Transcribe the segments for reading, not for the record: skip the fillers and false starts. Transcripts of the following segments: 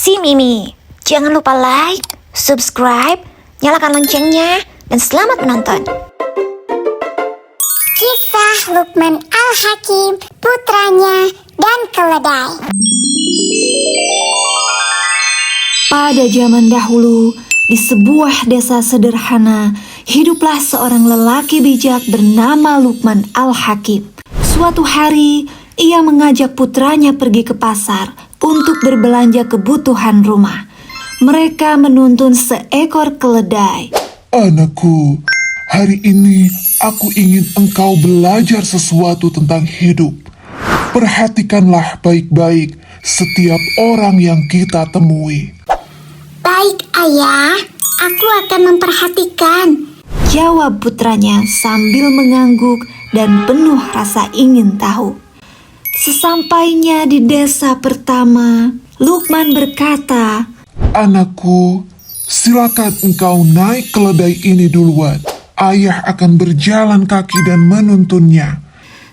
Si Mimi, jangan lupa like, subscribe, nyalakan loncengnya, dan selamat menonton. Kisah Luqman Al-Hakim, putranya, dan keledai. Pada zaman dahulu, di sebuah desa sederhana, hiduplah seorang lelaki bijak bernama Luqman Al-Hakim. Suatu hari, ia mengajak putranya pergi ke pasar untuk berbelanja kebutuhan rumah. Mereka menuntun seekor keledai. Anakku, hari ini aku ingin engkau belajar sesuatu tentang hidup. Perhatikanlah baik-baik setiap orang yang kita temui. Baik, Ayah. Aku akan memperhatikan. Jawab putranya sambil mengangguk dan penuh rasa ingin tahu. Sesampainya di desa pertama, Luqman berkata, Anakku, silakan engkau naik keledai ini duluan. Ayah akan berjalan kaki dan menuntunnya.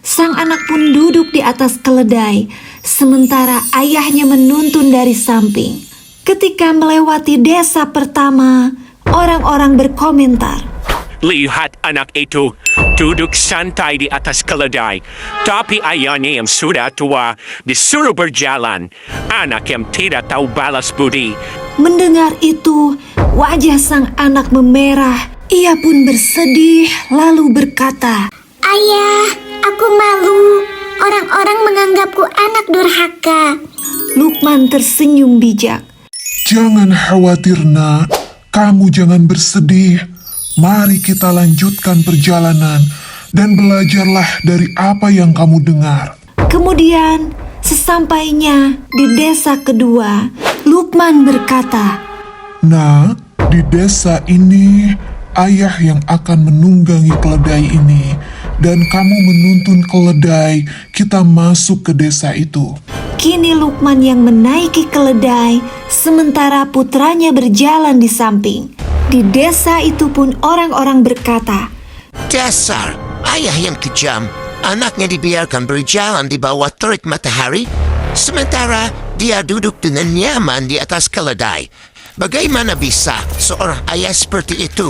sang anak pun duduk di atas keledai, sementara ayahnya menuntun dari samping. Ketika melewati desa pertama, orang-orang berkomentar, Lihat anak itu, duduk santai di atas keledai. Tapi ayahnya yang sudah tua disuruh berjalan. Anak yang tidak tahu balas budi. Mendengar itu, wajah sang anak memerah. Ia pun bersedih lalu berkata, Ayah, aku malu. Orang-orang menganggapku anak durhaka. Luqman tersenyum bijak. Jangan khawatir, nak. Kamu jangan bersedih. Mari kita lanjutkan perjalanan dan belajarlah dari apa yang kamu dengar. Kemudian, sesampainya di desa kedua, Luqman berkata, Nah, di desa ini, ayah yang akan menunggangi keledai ini, dan kamu menuntun keledai kita masuk ke desa itu. Kini Luqman yang menaiki keledai, sementara putranya berjalan di samping. Di desa itu pun orang-orang berkata, Dasar, ayah yang kejam. Anaknya dibiarkan berjalan di bawah terik matahari, sementara dia duduk dengan nyaman di atas keledai. Bagaimana bisa seorang ayah seperti itu?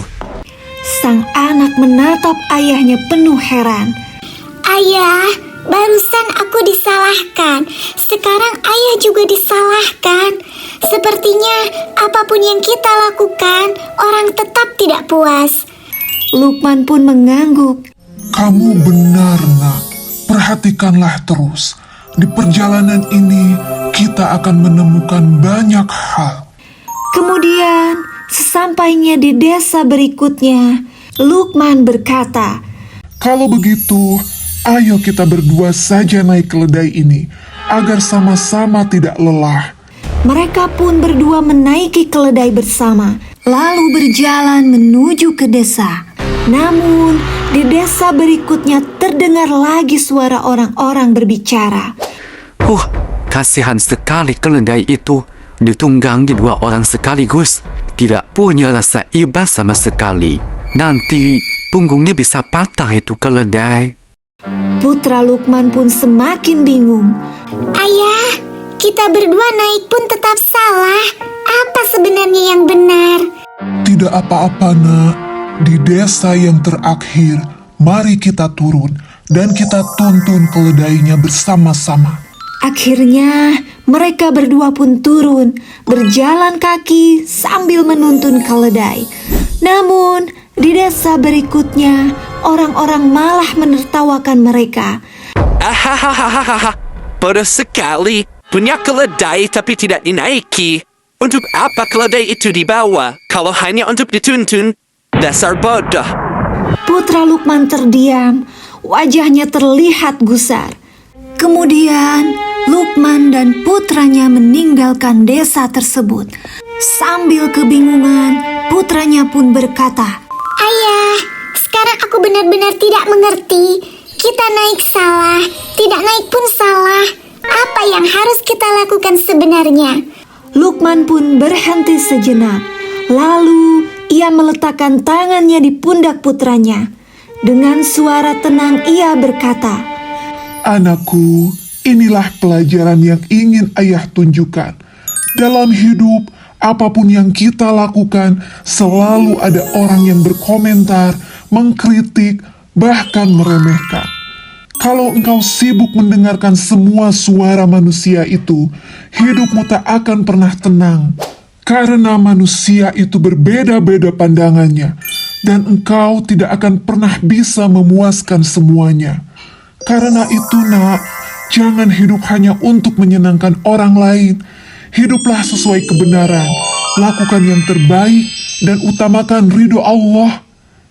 sang anak menatap ayahnya penuh heran. Ayah, barusan aku disalahkan. Sekarang ayah juga disalahkan. Sepertinya apapun yang kita lakukan, orang tetap tidak puas. Luqman pun mengangguk. Kamu benar, nak. Perhatikanlah terus. Di perjalanan ini, kita akan menemukan banyak hal. Kemudian, sesampainya di desa berikutnya, Luqman berkata, Kalau begitu, ayo kita berdua saja naik keledai ini, agar sama-sama tidak lelah. Mereka pun berdua menaiki keledai bersama, lalu berjalan menuju ke desa. Namun, di desa berikutnya terdengar lagi suara orang-orang berbicara. Kasihan sekali keledai itu ditunggangi dua orang sekaligus. Tidak punya rasa iba sama sekali. Nanti punggungnya bisa patah itu keledai. Putra Luqman pun semakin bingung. Ayah, kita berdua naik pun tetap salah. Apa sebenarnya yang benar? Tidak apa-apa, nak. Di desa yang terakhir, mari kita turun dan kita tuntun keledainya bersama-sama. Akhirnya, mereka berdua pun turun, berjalan kaki sambil menuntun keledai. Namun, di desa berikutnya, orang-orang malah menertawakan mereka. Ahahaha, bodoh sekali. Punya keledai tapi tidak dinaiki. Untuk apa keledai itu dibawa kalau hanya untuk dituntun? Dasar bodoh. Putra Luqman terdiam, wajahnya terlihat gusar. Kemudian, Luqman dan putranya meninggalkan desa tersebut. Sambil kebingungan, putranya pun berkata, Ayah, sekarang aku benar-benar tidak mengerti. Kita naik salah, tidak naik pun salah. Apa yang harus kita lakukan sebenarnya? Luqman pun berhenti sejenak. Lalu, ia meletakkan tangannya di pundak putranya. Dengan suara tenang ia berkata, Anakku, inilah pelajaran yang ingin ayah tunjukkan. Dalam hidup, apapun yang kita lakukan, selalu ada orang yang berkomentar, mengkritik, bahkan meremehkan. Kalau engkau sibuk mendengarkan semua suara manusia itu, hidupmu tak akan pernah tenang. Karena manusia itu berbeda-beda pandangannya, dan engkau tidak akan pernah bisa memuaskan semuanya. Karena itu, nak, jangan hidup hanya untuk menyenangkan orang lain. Hiduplah sesuai kebenaran, lakukan yang terbaik, dan utamakan ridho Allah.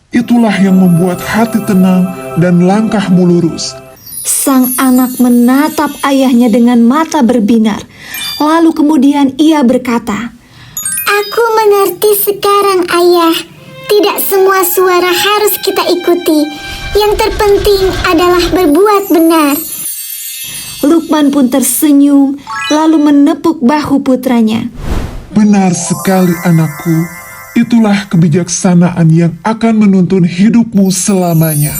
Itulah yang membuat hati tenang dan langkahmu lurus. Sang anak menatap ayahnya dengan mata berbinar. Lalu kemudian ia berkata, Aku mengerti sekarang, Ayah. Tidak semua suara harus kita ikuti. Yang terpenting adalah berbuat benar. Lukman pun tersenyum, lalu menepuk bahu putranya. Benar sekali, anakku. Itulah kebijaksanaan yang akan menuntun hidupmu selamanya.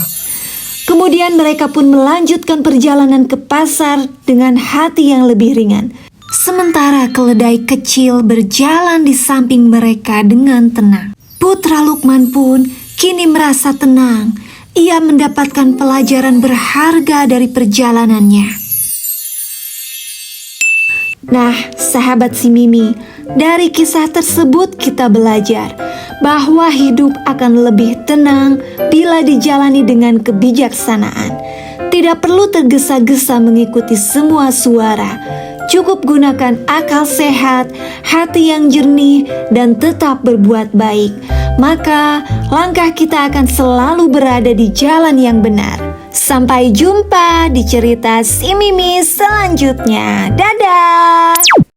Kemudian mereka pun melanjutkan perjalanan ke pasar dengan hati yang lebih ringan. Sementara keledai kecil berjalan di samping mereka dengan tenang. Putra Lukman pun kini merasa tenang. Ia mendapatkan pelajaran berharga dari perjalanannya. Nah, sahabat si Mimi, dari kisah tersebut kita belajar bahwa hidup akan lebih tenang bila dijalani dengan kebijaksanaan. Tidak perlu tergesa-gesa mengikuti semua suara. Cukup gunakan akal sehat, hati yang jernih, dan tetap berbuat baik. Maka langkah kita akan selalu berada di jalan yang benar. Sampai jumpa di cerita si Mimi selanjutnya. Dadah!